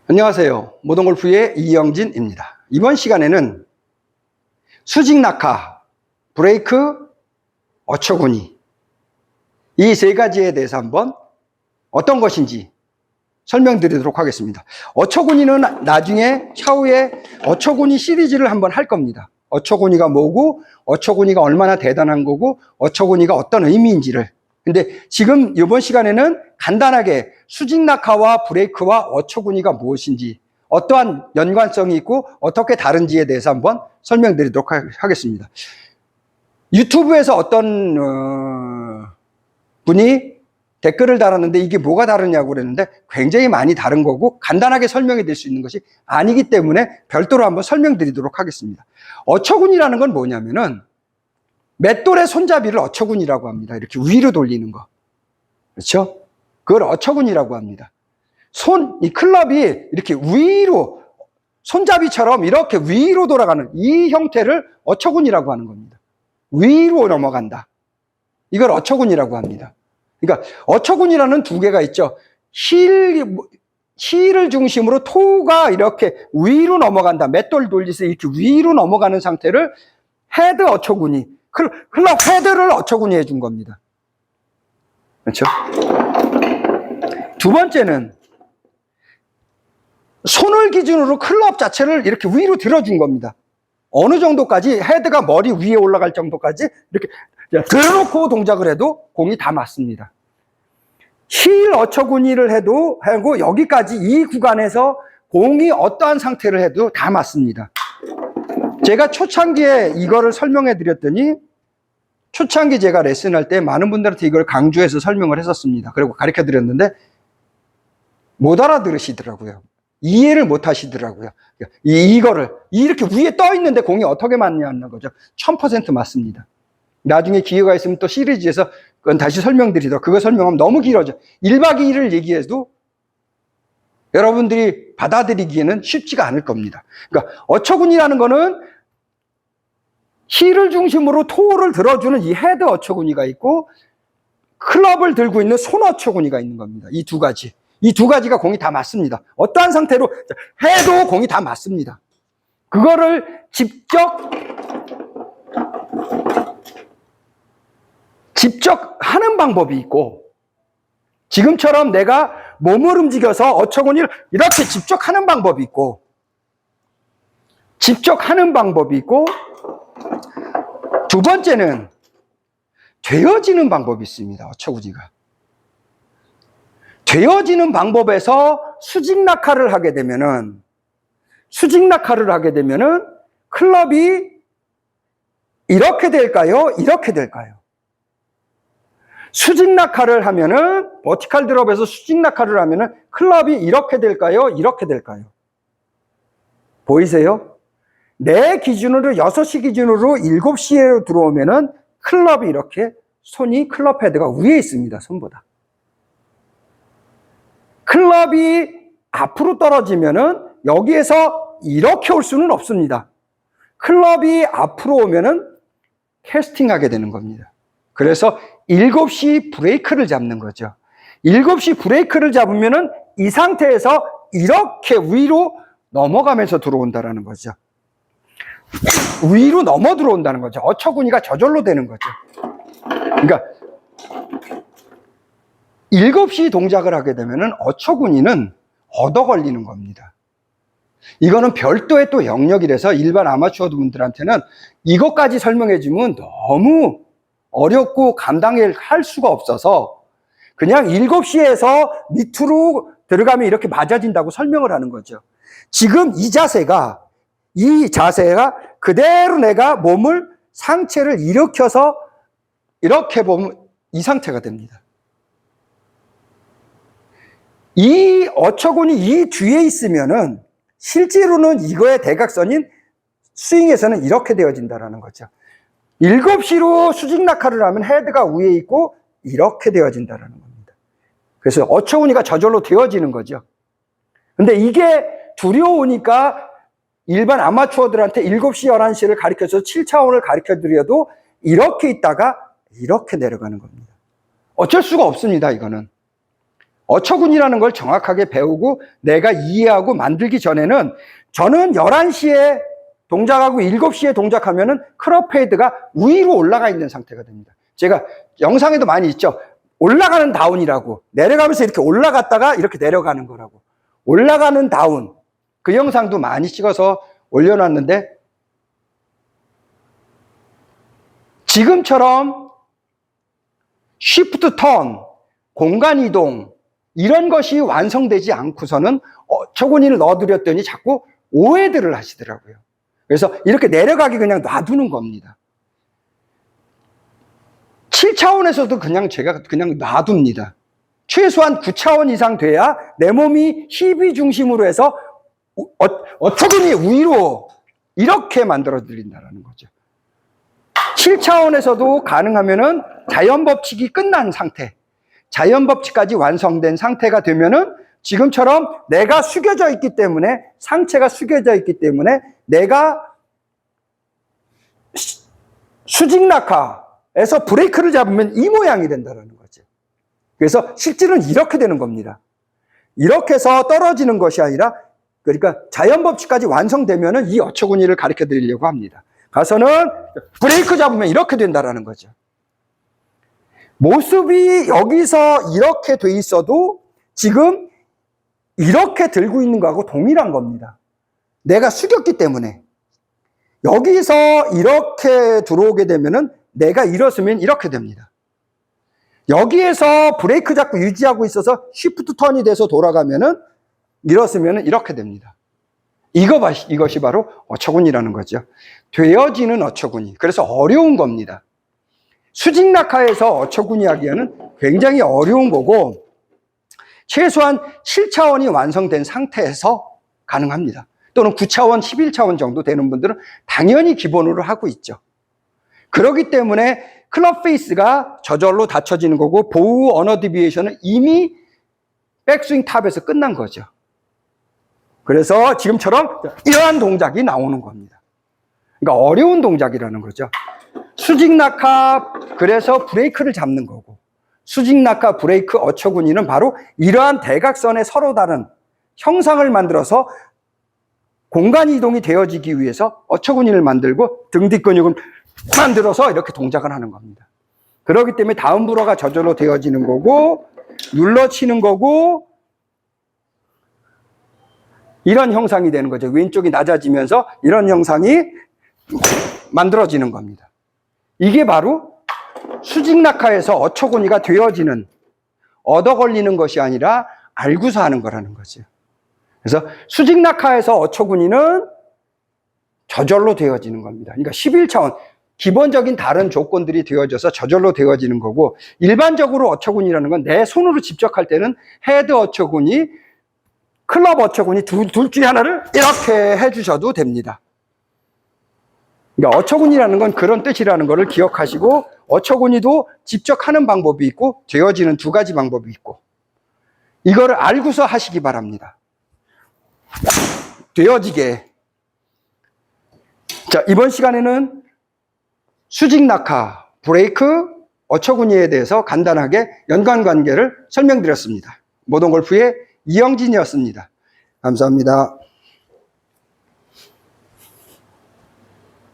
안녕하세요. 모던골프의 이영진입니다. 이번 시간에는 수직 낙하, 브레이크, 어처구니 이 세 가지에 대해서 한번 어떤 것인지 설명드리도록 하겠습니다. 어처구니는 나중에 차후에 어처구니 시리즈를 한번 할 겁니다. 어처구니가 뭐고 어처구니가 얼마나 대단한 거고 어처구니가 어떤 의미인지를. 근데 지금 이번 시간에는 간단하게 수직 낙하와 브레이크와 어처구니가 무엇인지, 어떠한 연관성이 있고 어떻게 다른지에 대해서 한번 설명드리도록 하겠습니다. 유튜브에서 어떤 분이 댓글을 달았는데 이게 뭐가 다르냐고 그랬는데 굉장히 많이 다른 거고 간단하게 설명이 될 수 있는 것이 아니기 때문에 별도로 한번 설명드리도록 하겠습니다. 어처구니라는 건 뭐냐면은 맷돌의 손잡이를 어처구니라고 합니다. 이렇게 위로 돌리는 거. 그렇죠? 그걸 어처구니라고 합니다. 이 클럽이 이렇게 위로, 손잡이처럼 이렇게 위로 돌아가는 이 형태를 어처구니라고 하는 겁니다. 위로 넘어간다. 이걸 어처구니라고 합니다. 그러니까 어처구니라는 두 개가 있죠. 힐을 중심으로 토우가 이렇게 위로 넘어간다. 맷돌 돌리듯이 이렇게 위로 넘어가는 상태를 헤드 어처구니, 클럽 헤드를 어처구니 해준 겁니다. 그렇죠? 두 번째는 손을 기준으로 클럽 자체를 이렇게 위로 들어준 겁니다. 어느 정도까지 헤드가 머리 위에 올라갈 정도까지 이렇게 들어놓고 동작을 해도 공이 다 맞습니다. 힐 어처구니를 해도 하고 여기까지 이 구간에서 공이 어떠한 상태를 해도 다 맞습니다. 제가 초창기에 이거를 설명해 드렸더니 초창기 제가 레슨할 때 많은 분들한테 이걸 강조해서 설명을 했었습니다. 그리고 가르쳐 드렸는데 못 알아들으시더라고요. 이해를 못 하시더라고요. 이거를 이렇게 위에 떠 있는데 공이 어떻게 맞냐는 거죠. 1000% 맞습니다. 나중에 기회가 있으면 또 시리즈에서 그건 다시 설명드리도록, 그거 설명하면 너무 길어져. 1박 2일을 얘기해도 여러분들이 받아들이기에는 쉽지가 않을 겁니다. 그러니까 어처구니라는 거는 힐을 중심으로 토를 들어주는 이 헤드 어처구니가 있고 클럽을 들고 있는 손 어처구니가 있는 겁니다. 이 두 가지. 이 두 가지가 공이 다 맞습니다. 어떠한 상태로 해도 공이 다 맞습니다. 그거를 직접 하는 방법이 있고 지금처럼 내가 몸을 움직여서 어처구니를 이렇게 직접 하는 방법이 있고 두 번째는 되어지는 방법이 있습니다. 어처구니가. 되어지는 방법에서 수직 낙하를 하게 되면은 클럽이 이렇게 될까요? 이렇게 될까요? 수직 낙하를 하면은 버티컬 드롭에서 수직 낙하를 하면은 클럽이 이렇게 될까요? 이렇게 될까요? 보이세요? 내 기준으로 6시 기준으로 7시에 들어오면은 클럽이 이렇게 클럽 헤드가 위에 있습니다. 손보다. 클럽이 앞으로 떨어지면은 여기에서 이렇게 올 수는 없습니다. 클럽이 앞으로 오면은 캐스팅하게 되는 겁니다. 그래서 7시 브레이크를 잡는 거죠. 7시 브레이크를 잡으면은 이 상태에서 이렇게 위로 넘어가면서 들어온다라는 거죠. 위로 넘어 들어온다는 거죠. 어처구니가 저절로 되는 거죠. 그러니까 7시 동작을 하게 되면은 어처구니는 얻어 걸리는 겁니다. 이거는 별도의 또 영역이라서 일반 아마추어 분들한테는 이것까지 설명해 주면 너무 어렵고 감당할 수가 없어서 그냥 7시에서 밑으로 들어가면 이렇게 맞아진다고 설명을 하는 거죠. 지금 이 자세가 그대로 내가 상체를 일으켜서 이렇게 보면 이 상태가 됩니다. 이 어처구니 이 뒤에 있으면은 실제로는 이거의 대각선인 스윙에서는 이렇게 되어진다라는 거죠. 7시로 수직 낙하를 하면 헤드가 위에 있고 이렇게 되어진다라는 겁니다. 그래서 어처구니가 저절로 되어지는 거죠. 근데 이게 두려우니까 일반 아마추어들한테 7시, 11시를 가르쳐서 7차원을 가르쳐 드려도 이렇게 있다가 이렇게 내려가는 겁니다. 어쩔 수가 없습니다, 이거는. 어처구니라는 걸 정확하게 배우고 내가 이해하고 만들기 전에는 저는 11시에 동작하고 7시에 동작하면은 클럽 헤드가 위로 올라가 있는 상태가 됩니다. 제가 영상에도 많이 있죠. 올라가는 다운이라고. 내려가면서 이렇게 올라갔다가 이렇게 내려가는 거라고. 올라가는 다운. 그 영상도 많이 찍어서 올려놨는데 지금처럼 쉬프트 턴, 공간 이동 이런 것이 완성되지 않고서는 어처구니를 넣어드렸더니 자꾸 오해들을 하시더라고요. 그래서 이렇게 내려가기 그냥 놔두는 겁니다. 7차원에서도 그냥 제가 그냥 놔둡니다. 최소한 9차원 이상 돼야 내 몸이 힙이 중심으로 해서 어처구니 위로 이렇게 만들어 드린다는 거죠. 7차원에서도 가능하면은 자연 법칙이 끝난 상태, 자연 법칙까지 완성된 상태가 되면은 지금처럼 내가 숙여져 있기 때문에, 상체가 숙여져 있기 때문에 내가 수직 낙하에서 브레이크를 잡으면 이 모양이 된다는 거죠. 그래서 실제로는 이렇게 되는 겁니다. 이렇게 해서 떨어지는 것이 아니라, 그러니까 자연 법칙까지 완성되면은 이 어처구니를 가르쳐 드리려고 합니다. 가서는 브레이크 잡으면 이렇게 된다는 거죠. 모습이 여기서 이렇게 돼 있어도 지금 이렇게 들고 있는 거하고 동일한 겁니다. 내가 숙였기 때문에. 여기서 이렇게 들어오게 되면은 내가 일어서면 이렇게 됩니다. 여기에서 브레이크 잡고 유지하고 있어서 쉬프트 턴이 돼서 돌아가면은 일어서면은 이렇게 됩니다. 이것이 바로 어처구니라는 거죠. 되어지는 어처구니. 그래서 어려운 겁니다. 수직 낙하에서 어처구니 하기에는 굉장히 어려운 거고, 최소한 7차원이 완성된 상태에서 가능합니다. 또는 9차원, 11차원 정도 되는 분들은 당연히 기본으로 하고 있죠. 그렇기 때문에 클럽 페이스가 저절로 닫혀지는 거고, 보우 언어 디비에이션은 이미 백스윙 탑에서 끝난 거죠. 그래서 지금처럼 이러한 동작이 나오는 겁니다. 그러니까 어려운 동작이라는 거죠. 수직 낙하, 그래서 브레이크를 잡는 거고, 수직 낙하, 브레이크, 어처구니는 바로 이러한 대각선의 서로 다른 형상을 만들어서 공간 이동이 되어지기 위해서 어처구니를 만들고 등 뒷근육을 만들어서 이렇게 동작을 하는 겁니다. 그렇기 때문에 다운 브러가 저절로 되어지는 거고, 눌러치는 거고, 이런 형상이 되는 거죠. 왼쪽이 낮아지면서 이런 형상이 만들어지는 겁니다. 이게 바로 수직 낙하에서 어처구니가 되어지는, 얻어 걸리는 것이 아니라 알고서 하는 거라는 거죠. 그래서 수직 낙하에서 어처구니는 저절로 되어지는 겁니다. 그러니까 11차원, 기본적인 다른 조건들이 되어져서 저절로 되어지는 거고, 일반적으로 어처구니라는 건 내 손으로 직접 할 때는 헤드 어처구니, 클럽 어처구니 둘 중에 하나를 이렇게 해주셔도 됩니다. 그러니까 어처구니라는 건 그런 뜻이라는 것을 기억하시고, 어처구니도 직접 하는 방법이 있고 되어지는 두 가지 방법이 있고, 이거를 알고서 하시기 바랍니다. 되어지게. 자, 이번 시간에는 수직 낙하, 브레이크, 어처구니에 대해서 간단하게 연관관계를 설명드렸습니다. 모던골프의 이영진이었습니다. 감사합니다.